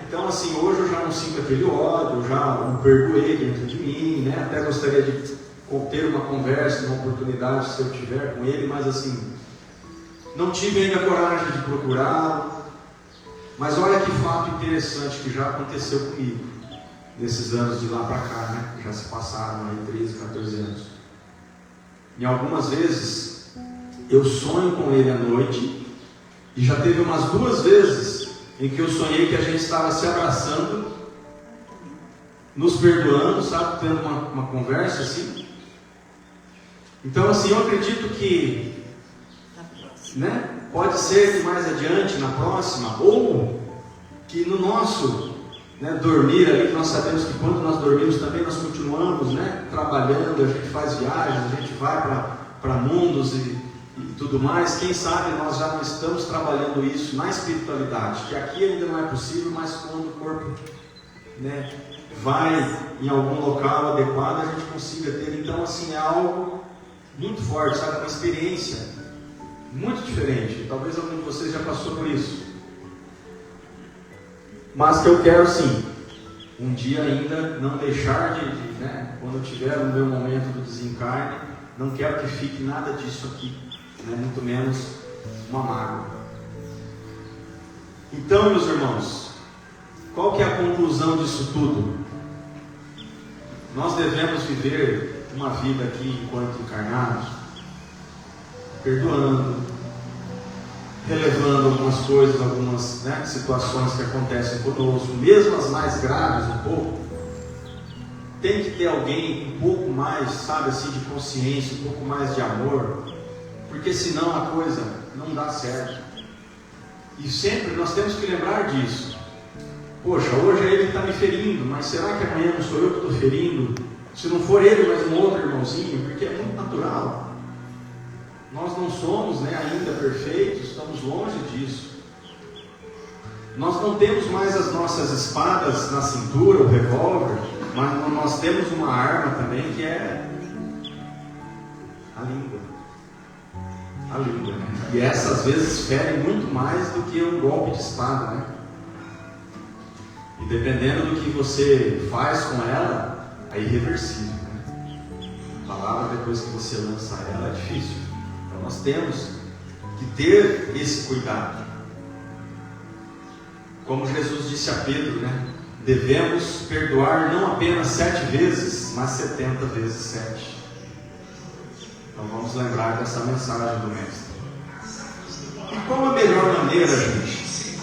Então assim, hoje eu já não sinto aquele ódio, eu já o perdoei dentro de mim, né? Até gostaria de ter uma conversa, uma oportunidade, se eu tiver com ele, mas assim, não tive ainda coragem de procurá-lo. Mas olha que fato interessante que já aconteceu comigo, nesses anos de lá para cá, né? Já se passaram aí 13, 14 anos. E algumas vezes eu sonho com ele à noite, e já teve umas 2 vezes em que eu sonhei que a gente estava se abraçando, nos perdoando, sabe, tendo uma conversa assim. Então assim, eu acredito que, né, pode ser que mais adiante, na próxima, ou que no nosso, né, dormir ali, que nós sabemos que quando nós dormimos também nós continuamos, né, trabalhando, a gente faz viagens, a gente vai para mundos e tudo mais. Quem sabe nós já não estamos trabalhando isso na espiritualidade, que aqui ainda não é possível, mas quando o corpo, né, vai em algum local adequado, a gente consiga ter. Então assim, é algo muito forte, sabe, uma experiência muito diferente. Talvez algum de vocês já passou por isso, mas que eu quero sim, um dia ainda não deixar de né, quando eu tiver o meu momento do desencarne, não quero que fique nada disso aqui, né, muito menos uma mágoa. Então, meus irmãos, qual que é a conclusão disso tudo? Nós devemos viver uma vida aqui enquanto encarnados, perdoando, relevando algumas coisas, algumas, né, situações que acontecem conosco, mesmo as mais graves um pouco. Tem que ter alguém um pouco mais, sabe assim, de consciência, um pouco mais de amor, porque senão a coisa não dá certo. E sempre nós temos que lembrar disso. Poxa, hoje ele está me ferindo, mas será que amanhã não sou eu que estou ferindo? Se não for ele, mas um outro irmãozinho, porque é muito natural. Nós não somos, né, ainda perfeitos, estamos longe disso. Nós não temos mais as nossas espadas na cintura, o revólver, mas nós temos uma arma também que é a língua. A língua, né? E essa às vezes fere muito mais do que um golpe de espada, né? E dependendo do que você faz com ela, é irreversível, né? A palavra, depois que você lança ela, é difícil. Então nós temos que ter esse cuidado. Como Jesus disse a Pedro, né? Devemos perdoar não apenas 7 vezes, mas 70 vezes 7. Então vamos lembrar dessa mensagem do Mestre. E qual a melhor maneira, gente,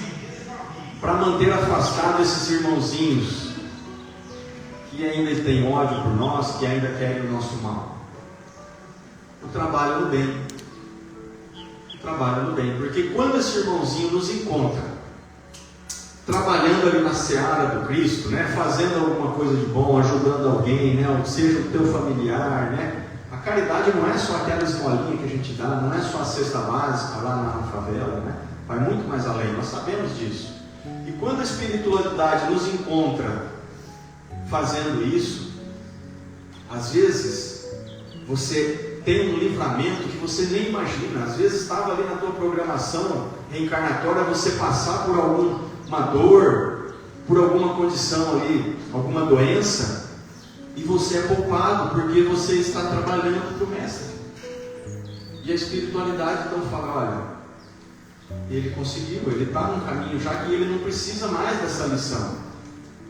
para manter afastado esses irmãozinhos que ainda têm ódio por nós, que ainda querem o nosso mal? O trabalho no bem. O trabalho no bem. Porque quando esse irmãozinho nos encontra trabalhando ali na seara do Cristo, né, fazendo alguma coisa de bom, ajudando alguém, né, ou seja, o teu familiar, né? A caridade não é só aquela esmolinha que a gente dá, não é só a cesta básica lá na favela, né? Vai muito mais além, nós sabemos disso. E quando a espiritualidade nos encontra fazendo isso, às vezes você tem um livramento que você nem imagina. Às vezes estava ali na tua programação reencarnatória você passar por alguma dor, por alguma condição ali, alguma doença, e você é poupado porque você está trabalhando para o Mestre. E a espiritualidade então fala, olha, ele conseguiu, ele está num caminho já que ele não precisa mais dessa lição.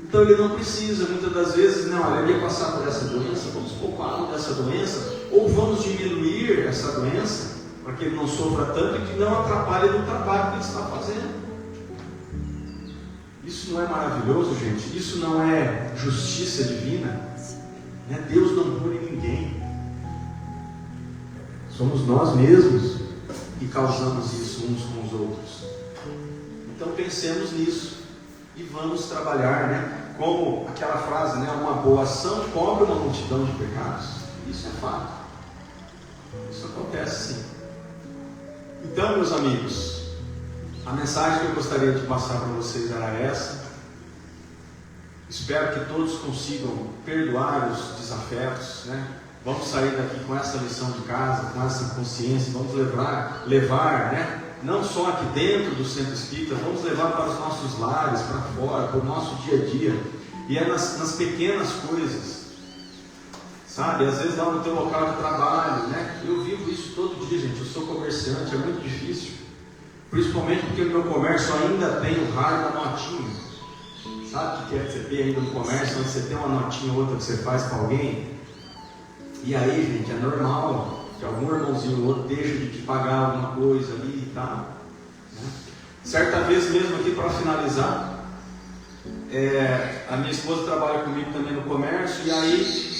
Então ele não precisa, muitas das vezes, não, olha, ele ia passar por essa doença, vamos poupá-lo dessa doença, ou vamos diminuir essa doença, para que ele não sofra tanto e que não atrapalhe no trabalho que ele está fazendo. Isso não é maravilhoso, gente? Isso não é justiça divina? Deus não pune ninguém. Somos nós mesmos que causamos isso uns com os outros. Então pensemos nisso e vamos trabalhar, como aquela frase, uma boa ação cobre uma multidão de pecados. Isso é fato. Isso acontece sim. Então, meus amigos, a mensagem que eu gostaria de passar para vocês era essa. Espero que todos consigam perdoar os desafetos, Vamos sair daqui com essa lição de casa, com essa consciência, vamos levar, não só aqui dentro do centro espírita, vamos levar para os nossos lares, para fora, para o nosso dia a dia. E é nas pequenas coisas, sabe? Às vezes lá no teu local de trabalho, Eu vivo isso todo dia, gente. Eu sou comerciante, é muito difícil. Principalmente porque o meu comércio ainda tem o raio da notinha. Sabe o que é que você tem ainda no comércio, onde você tem uma notinha ou outra que você faz para alguém? E aí, gente, é normal que algum irmãozinho ou outro deixa de te pagar alguma coisa ali e tal. Certa vez mesmo aqui, para finalizar, a minha esposa trabalha comigo também no comércio, e aí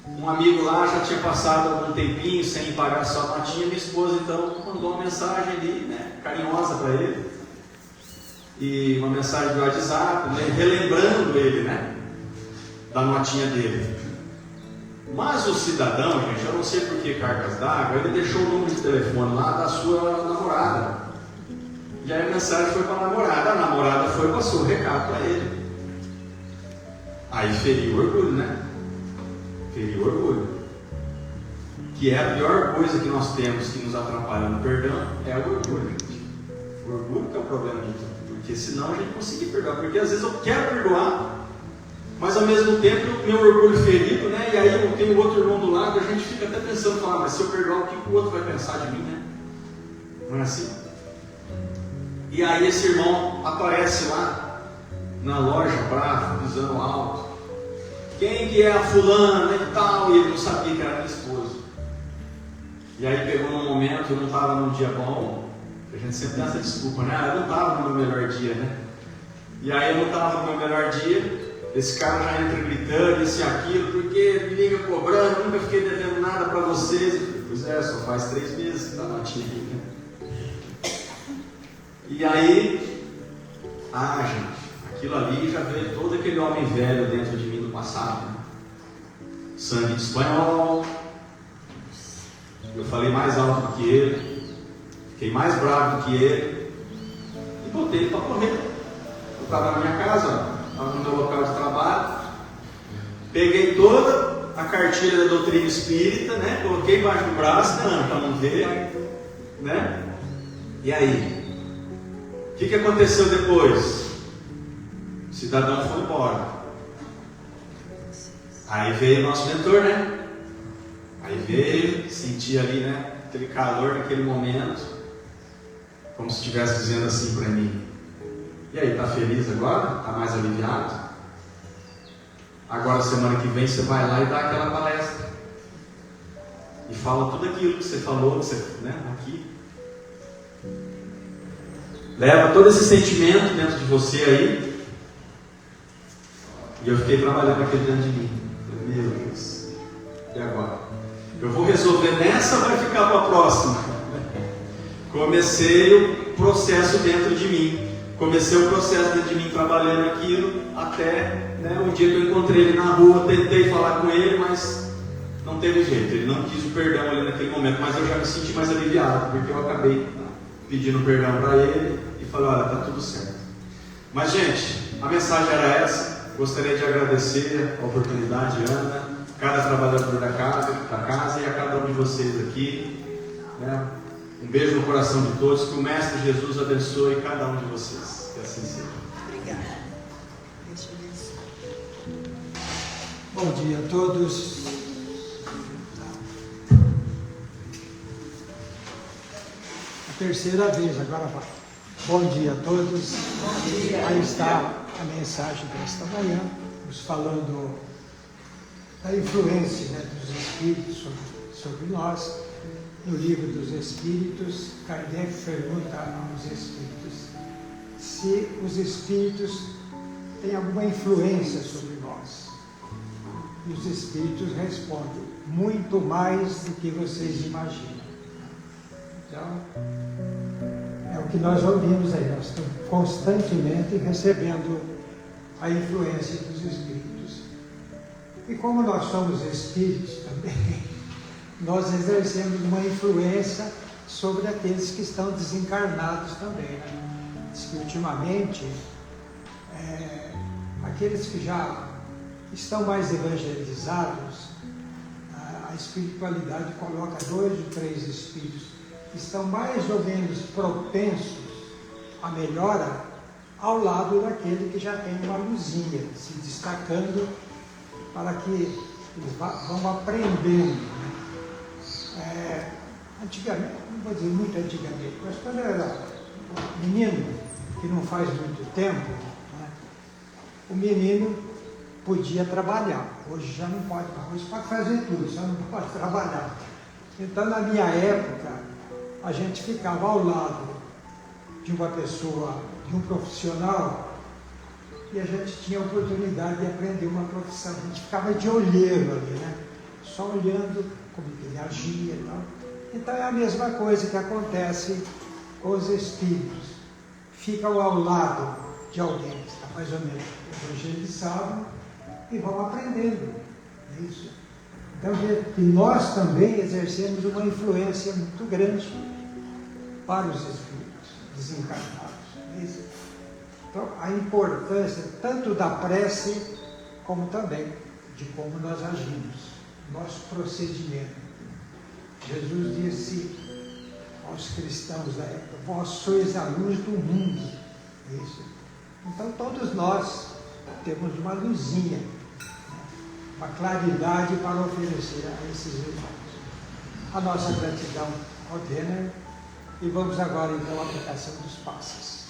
um amigo lá já tinha passado algum tempinho sem pagar só a notinha. Minha esposa então mandou uma mensagem ali, carinhosa para ele, e uma mensagem do WhatsApp, relembrando ele, da notinha dele. Mas o cidadão, gente, eu não sei por que cargas d'água, ele deixou o número de telefone lá da sua namorada. E aí a mensagem foi para a namorada foi e passou o recado para ele. Aí feriu o orgulho, Feriu o orgulho. Que é a pior coisa que nós temos que nos atrapalha no perdão, é o orgulho, gente. O orgulho que é o problema de tudo. Porque senão a gente consegue perdoar. Porque às vezes eu quero perdoar, mas ao mesmo tempo meu orgulho ferido, e aí eu tenho outro irmão do lado, a gente fica até pensando, mas se eu perdoar, o que o outro vai pensar de mim, Não é assim? E aí esse irmão aparece lá na loja bravo, pisando alto. Quem que é a fulana e tal? E ele não sabia que era minha esposa. E aí pegou num momento, eu não estava num dia bom. A gente sempre tem essa desculpa, eu não estava no meu melhor dia, E aí eu não estava no meu melhor dia. Esse cara já entra gritando, isso e aquilo, porque me liga cobrando, nunca fiquei devendo nada para vocês. Eu falei, pois é, só faz 3 meses que está notinha aqui, E aí, gente, aquilo ali já veio todo aquele homem velho dentro de mim do passado, Sangue de espanhol. Eu falei mais alto do que ele, fiquei mais bravo do que ele, e botei ele para correr. Eu estava na minha casa, estava no meu local de trabalho, peguei toda a cartilha da doutrina espírita, coloquei embaixo do braço, para não ver, E aí, o que aconteceu depois? O cidadão foi embora. Aí veio o nosso mentor, Aí veio, senti ali, aquele calor naquele momento, como se estivesse dizendo assim para mim: e aí, está feliz agora? Está mais aliviado? Agora semana que vem você vai lá e dá aquela palestra. E fala tudo aquilo que você falou, aqui. Leva todo esse sentimento dentro de você aí. E eu fiquei trabalhando aqui dentro de mim. Meu Deus. E agora? Eu vou resolver nessa ou vai ficar para a próxima? Comecei o processo dentro de mim. Comecei o processo dentro de mim trabalhando aquilo até o dia que eu encontrei ele na rua, tentei falar com ele, mas não teve jeito. Ele não quis o perdão ali naquele momento, mas eu já me senti mais aliviado, porque eu acabei pedindo perdão para ele e falei, olha, está tudo certo. Mas, gente, a mensagem era essa. Gostaria de agradecer a oportunidade, Ana, cada trabalhador da casa e a cada um de vocês aqui. Um beijo no coração de todos, que o Mestre Jesus abençoe cada um de vocês. Que assim seja. Obrigada. Bom dia a todos. terceira vez, agora vai. Bom dia a todos. Bom dia. Aí está a mensagem desta manhã, nos falando da influência, né, dos Espíritos sobre nós. No livro dos Espíritos, Kardec pergunta aos Espíritos se os Espíritos têm alguma influência sobre nós. E os Espíritos respondem, muito mais do que vocês imaginam. Então, é o que nós ouvimos aí, nós estamos constantemente recebendo a influência dos Espíritos. E como nós somos Espíritos também, nós exercemos uma influência sobre aqueles que estão desencarnados também. Né? Diz que ultimamente, aqueles que já estão mais evangelizados, a espiritualidade coloca 2 ou 3 espíritos que estão mais ou menos propensos à melhora ao lado daquele que já tem uma luzinha, se destacando para que eles vão aprendendo. Né? Antigamente, não vou dizer muito antigamente, mas quando eu era menino, que não faz muito tempo, né, o menino podia trabalhar. Hoje já não pode, hoje pode fazer tudo, só não pode trabalhar. Então, na minha época, a gente ficava ao lado de uma pessoa, de um profissional, e a gente tinha a oportunidade de aprender uma profissão. A gente ficava de olheiro ali, né? Só olhando como ele agia e tal. Então é a mesma coisa que acontece com os espíritos. Ficam ao lado de alguém que está mais ou menos evangelizado e vão aprendendo. É isso. Então, que nós também exercemos uma influência muito grande para os espíritos desencarnados. É isso. Então, a importância tanto da prece, como também de como nós agimos, nosso procedimento. Jesus disse aos cristãos da época, vós sois a luz do mundo. É isso. Então, todos nós temos uma luzinha, uma claridade para oferecer a esses irmãos. A nossa gratidão ao Denner, e vamos agora então à aplicação dos passos.